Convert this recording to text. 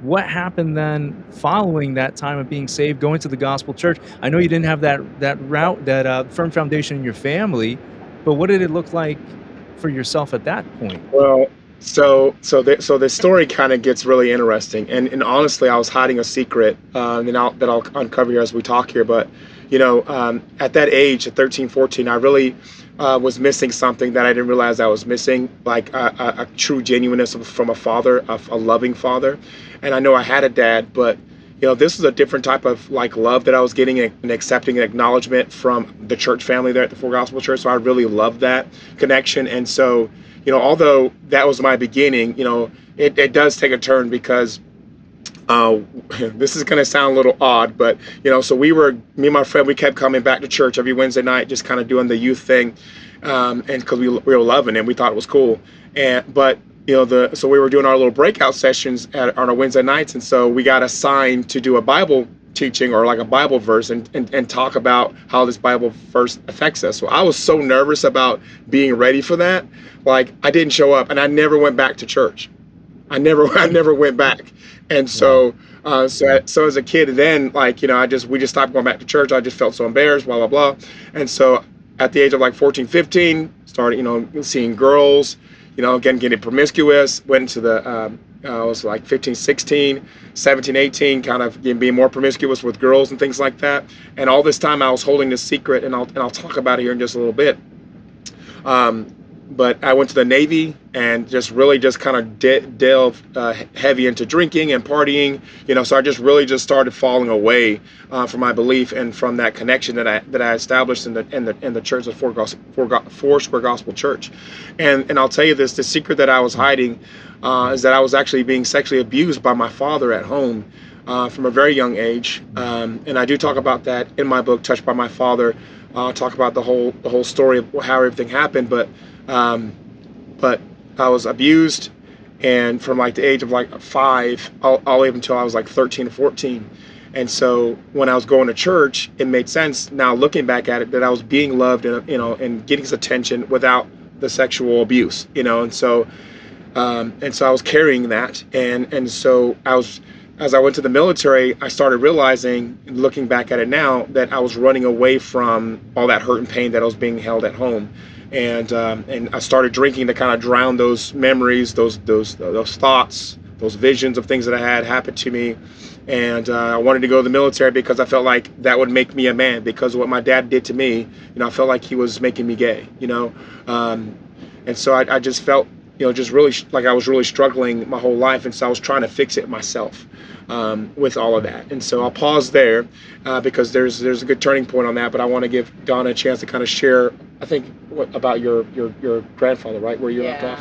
what happened then following that time of being saved, going to the gospel church? I know you didn't have that firm foundation in your family, but what did it look like for yourself at that point? Well, so the story kind of gets really interesting, and honestly, I was hiding a secret, and I'll uncover here as we talk here. But at that age, at 13, 14, I really was missing something that I didn't realize I was missing, like a true genuineness from a father, of a loving father. And I know I had a dad, but this was a different type of like love that I was getting, and accepting an acknowledgement from the church family there at the Full Gospel Church. So I really loved that connection, and so although that was my beginning, it does take a turn because uh, this is going to sound a little odd, but so me and my friend, we kept coming back to church every Wednesday night, just kind of doing the youth thing, and because we were loving it, we thought it was cool, but so we were doing our little breakout sessions on our Wednesday nights, and so we got assigned to do a Bible teaching, or like a Bible verse, and talk about how this Bible verse affects us. So I was so nervous about being ready for that. Like, I didn't show up, and I never went back to church. I never went back. And Wow. so as a kid, then, like, we just stopped going back to church. I just felt so embarrassed, blah, blah, blah. And so at the age of like 14, 15, started, seeing girls, again, getting promiscuous, went into I was like 15, 16, 17, 18, kind of being more promiscuous with girls and things like that. And all this time I was holding this secret, and I'll talk about it here in just a little bit. Um, but I went to the Navy, and just really just kind of delved heavy into drinking and partying, so I just really just started falling away from my belief, and from that connection that I established in the church of Foursquare Gospel Church. And I'll tell you this: the secret that I was hiding is that I was actually being sexually abused by my father at home from a very young age, and I do talk about that in my book, Touched by My Father. Talk about the whole story of how everything happened, um, but I was abused, and from like the age of like 5, all even until I was like 13 or 14. And so when I was going to church, it made sense now looking back at it, that I was being loved, and getting his attention without the sexual abuse, and so I was carrying that, and so as I went to the military, I started realizing, looking back at it now, that I was running away from all that hurt and pain that I was being held at home, and I started drinking to kind of drown those memories, those thoughts, those visions of things that I had happened to me. And I wanted to go to the military because I felt like that would make me a man, because of what my dad did to me. I felt like he was making me gay. And so I just felt, just really like I was really struggling my whole life, and so I was trying to fix it myself, with all of that. And so I'll pause there, because there's a good turning point on that. But I want to give Donna a chance to kind of share, I think, about your grandfather, right, where you left Yeah. off.